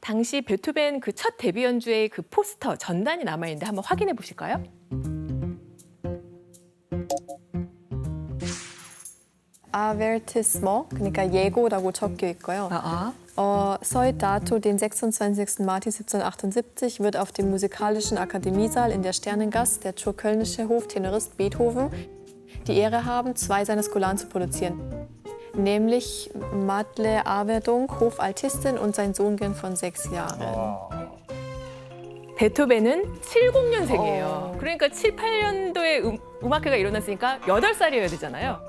당시 베토벤 그 첫 데뷔 연주의 그 포스터 전단이 남아 있는데 한번 확인해 보실까요? Avertissement, 그러니까 예고라고 적혀 있고요. Soit dato den 26. März 1778 wird auf dem Musikalischen Akademiesaal in der Sternengasse der kurkölnische Hoftenorist Beethoven die Ehre haben, zwei seiner Skolaren zu produzieren. Nämlich Madle Averdung, Hofaltistin und sein Sohn von 6 Jahren. 베토벤은 70년생이에요. 그러니까 7, 8년도에 음악회가 일어났으니까 8살이어야 되잖아요.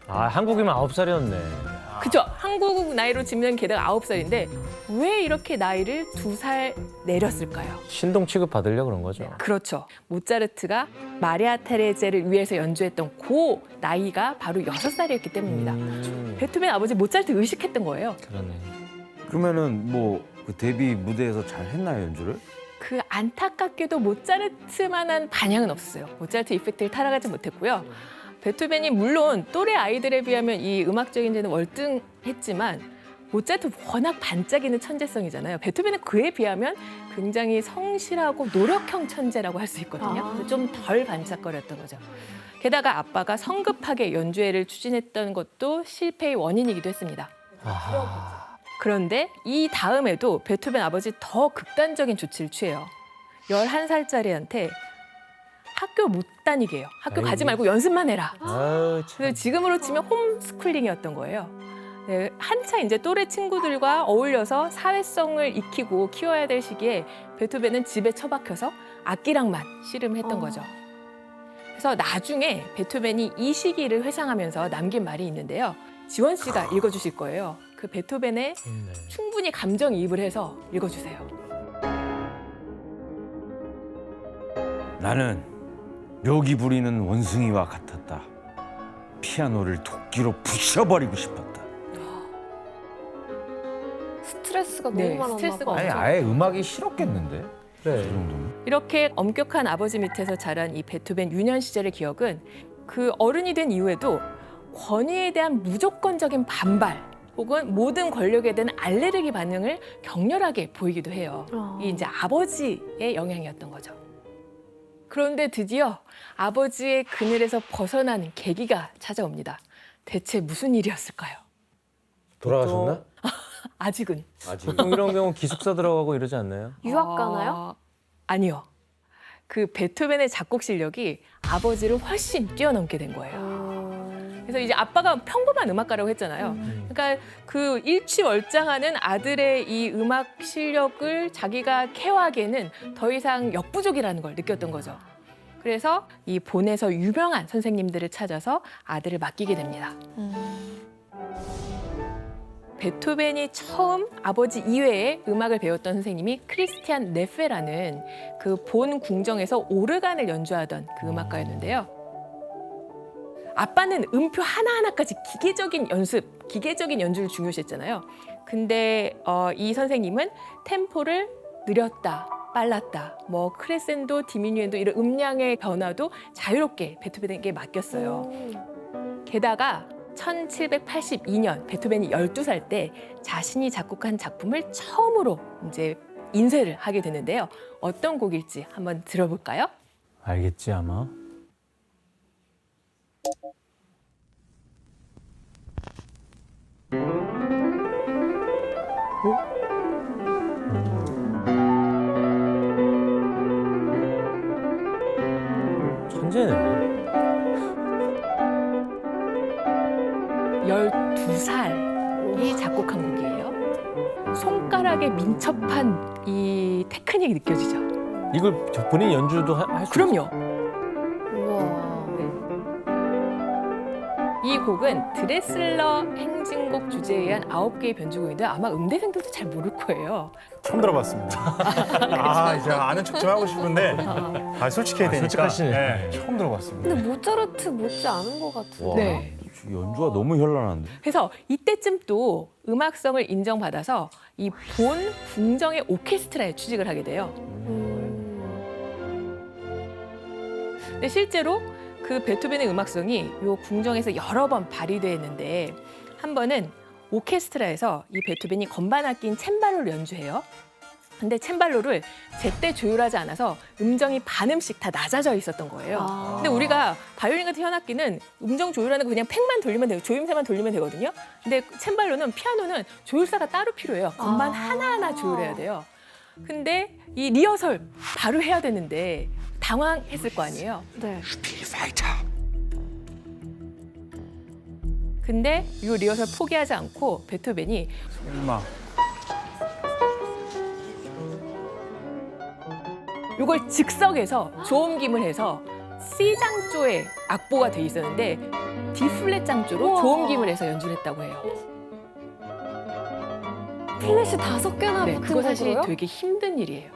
아, 한국이면 9살이었네. 그죠? 한국 나이로 치면 게다가 9살인데 왜 이렇게 나이를 2살 내렸을까요? 신동 취급 받으려고 그런 거죠. 그렇죠. 모차르트가 마리아 테레제를 위해서 연주했던 그 나이가 바로 6살이었기 때문입니다. 베토벤 아버지 모차르트 의식했던 거예요. 그러네. 그러면은 뭐 그 데뷔 무대에서 잘 했나요, 연주를? 그 안타깝게도 모차르트만한 반향은 없었어요. 모차르트 이펙트를 따라가지 못했고요. 베토벤이 물론 또래 아이들에 비하면 이 음악적인 데는 월등했지만 모차르트 워낙 반짝이는 천재성이잖아요. 베토벤은 그에 비하면 굉장히 성실하고 노력형 천재라고 할 수 있거든요. 좀 덜 반짝거렸던 거죠. 게다가 아빠가 성급하게 연주회를 추진했던 것도 실패의 원인이기도 했습니다. 그런데 이 다음에도 베토벤 아버지 더 극단적인 조치를 취해요. 11살짜리한테 학교 못 다니게 해요. 학교 가지 말고 연습만 해라. 아유, 참. 그래서 지금으로 치면 홈스쿨링이었던 거예요. 네, 한차 이제 또래 친구들과 어울려서 사회성을 익히고 키워야 될 시기에 베토벤은 집에 처박혀서 악기랑만 씨름했던 거죠. 그래서 나중에 베토벤이 이 시기를 회상하면서 남긴 말이 있는데요. 지원 씨가 읽어주실 거예요. 그 베토벤에 충분히 감정이입을 해서 읽어주세요. 나는 묘기 부리는 원숭이와 같았다. 피아노를 도끼로 부셔버리고 싶었다. 스트레스가 네, 너무 많았나 스트레스가 봐. 아니 아예 음악이 싫었겠는데. 그래. 그 정도면? 이렇게 엄격한 아버지 밑에서 자란 이 베토벤 유년 시절의 기억은 그 어른이 된 이후에도 권위에 대한 무조건적인 반발 혹은 모든 권력에 대한 알레르기 반응을 격렬하게 보이기도 해요. 이게 이제 아버지의 영향이었던 거죠. 그런데 드디어 아버지의 그늘에서 벗어나는 계기가 찾아옵니다. 대체 무슨 일이었을까요? 돌아가셨나? 아직은. 보통 이런 경우 기숙사 들어가고 이러지 않나요? 유학 가나요? 아니요. 그 베토벤의 작곡 실력이 아버지를 훨씬 뛰어넘게 된 거예요. 그래서 이제 아빠가 평범한 음악가라고 했잖아요. 그러니까 그 일취월장하는 아들의 이 음악 실력을 자기가 케어하기에는 더 이상 역부족이라는 걸 느꼈던 거죠. 그래서 이 본에서 유명한 선생님들을 찾아서 아들을 맡기게 됩니다. 베토벤이 처음 아버지 이외에 음악을 배웠던 선생님이 크리스티안 네페라는 그 본 궁정에서 오르간을 연주하던 그 음악가였는데요. 아빠는 음표 하나하나까지 기계적인 연습, 기계적인 연주를 중요시했잖아요. 근데 이 선생님은 템포를 느렸다, 빨랐다, 뭐 크레센도, 디미뉴엔도 이런 음량의 변화도 자유롭게 베토벤에게 맡겼어요. 게다가 1782년 베토벤이 12살 때 자신이 작곡한 작품을 처음으로 이제 인쇄를 하게 되는데요. 어떤 곡일지 한번 들어볼까요? 알겠지 아마. 천재네. 12살이 작곡한 곡이에요. 손가락에 민첩한 이 테크닉이 느껴지죠? 이걸 본인 연주도 할 수 그럼요. 우와. 이 곡은 드레슬러 행진곡 주제에 의한 9개의 변주곡인데 아마 음대생들도 잘 모를 거예요. 처음 들어봤습니다. 아 이제 아는 척 좀 하고 싶은데 솔직해야 되니까. 솔직하시네. 네, 처음 들어봤습니다. 근데 모차르트 못지 않은 것 같은데. 와, 네. 연주가 너무 현란한데. 그래서 이때쯤 또 음악성을 인정받아서 이 본 궁정의 오케스트라에 취직을 하게 돼요. 근데 실제로 그 베토벤의 음악성이 이 궁정에서 여러 번 발휘되었는데 한 번은 오케스트라에서 이 베토벤이 건반 악기인 챈발로를 연주해요. 근데 챈발로를 제때 조율하지 않아서 음정이 반음씩 다 낮아져 있었던 거예요. 근데 우리가 바이올린 같은 현악기는 음정 조율하는 거 그냥 팩만 돌리면 되고 조임새만 돌리면 되거든요. 근데 챈발로는 피아노는 조율사가 따로 필요해요. 건반 하나하나 조율해야 돼요. 근데 이 리허설 바로 해야 되는데 당황했을 거 아니에요. 네. 근데 이 리허설 포기하지 않고 베토벤이 설마. 이걸 즉석에서 조음김을 해서 C장조의 악보가 돼 있었는데 D 플랫 장조로 조음김을 해서 연주를 했다고 해요. 플랫이 5개나 네, 붙은 그거 사실 거고요? 되게 힘든 일이에요.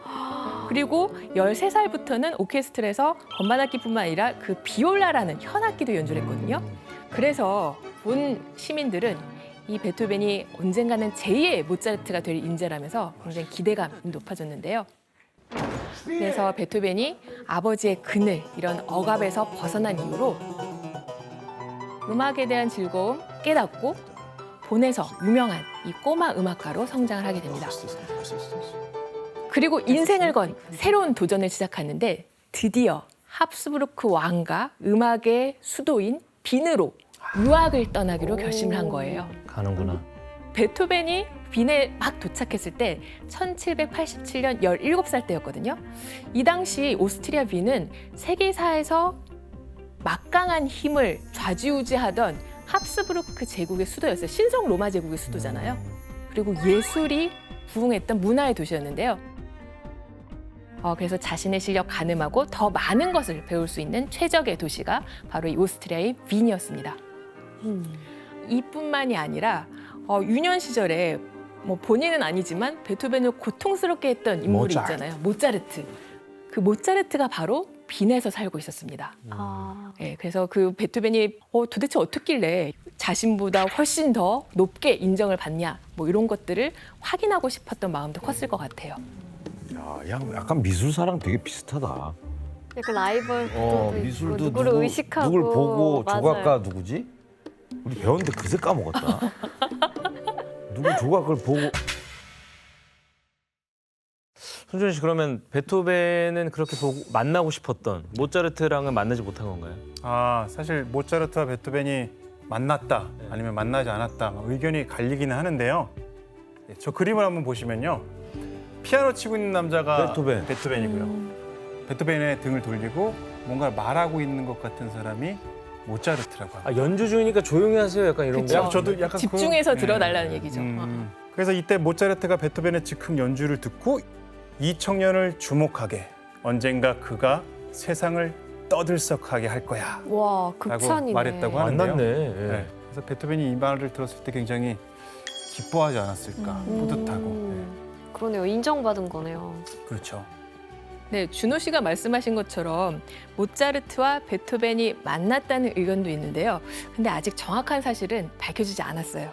그리고 13살부터는 오케스트라에서 건반악기뿐만 아니라 그 비올라라는 현악기도 연주를 했거든요. 그래서 본 시민들은 이 베토벤이 언젠가는 제2의 모차르트가 될 인재라면서 굉장히 기대감이 높아졌는데요. 그래서 베토벤이 아버지의 그늘, 이런 억압에서 벗어난 이후로 음악에 대한 즐거움 깨닫고 본에서 유명한 이 꼬마 음악가로 성장을 하게 됩니다. 그리고 인생을 건 새로운 도전을 시작하는데 드디어 합스부르크 왕과 음악의 수도인 빈으로 유학을 떠나기로 결심을 한 거예요. 가는구나. 베토벤이 빈에 막 도착했을 때 1787년 17살 때였거든요. 이 당시 오스트리아 빈은 세계사에서 막강한 힘을 좌지우지하던 합스부르크 제국의 수도였어요. 신성 로마 제국의 수도잖아요. 그리고 예술이 부흥했던 문화의 도시였는데요. 그래서 자신의 실력 가늠하고 더 많은 것을 배울 수 있는 최적의 도시가 바로 이 오스트리아의 빈이었습니다. 이뿐만이 아니라 유년 시절에 뭐 본인은 아니지만 베토벤을 고통스럽게 했던 인물이 모차르트. 있잖아요. 모차르트. 그 모차르트가 바로 빈에서 살고 있었습니다. 네, 그래서 그 베토벤이 도대체 어떻길래 자신보다 훨씬 더 높게 인정을 받냐, 뭐 이런 것들을 확인하고 싶었던 마음도 컸을 것 같아요. 야, 약간 미술사랑 되게 비슷하다. 약간 라이벌도 있고 미술도 누구를 의식하고 누굴 보고 맞아요. 조각가 누구지? 우리 배웠는데 그새 까먹었다. 누구 조각을 보고 손준희 씨 그러면 베토벤은 그렇게 보고 만나고 싶었던 모차르트랑은 만나지 못한 건가요? 사실 모차르트와 베토벤이 만났다 아니면 만나지 않았다 막 의견이 갈리기는 하는데요. 저 그림을 한번 보시면요. 피아노 치고 있는 남자가 베토벤이고요. 베토벤의 등을 돌리고 뭔가 말하고 있는 것 같은 사람이 모차르트라고 합니다. 연주 중이니까 조용히 하세요. 약간 이런 그쵸. 거. 저도 약간 집중해서 네. 들어달라는 얘기죠. 그래서 이때 모차르트가 베토벤의 즉흥 연주를 듣고 이 청년을 주목하게 언젠가 그가 세상을 떠들썩하게 할 거야 와, 라고 극찬이네. 말했다고 하는데요. 만났네. 예. 네. 그래서 베토벤이 이 말을 들었을 때 굉장히 기뻐하지 않았을까 뿌듯하고 그러네요. 인정받은 거네요. 그렇죠. 네, 준호 씨가 말씀하신 것처럼 모차르트와 베토벤이 만났다는 의견도 있는데요. 근데 아직 정확한 사실은 밝혀지지 않았어요.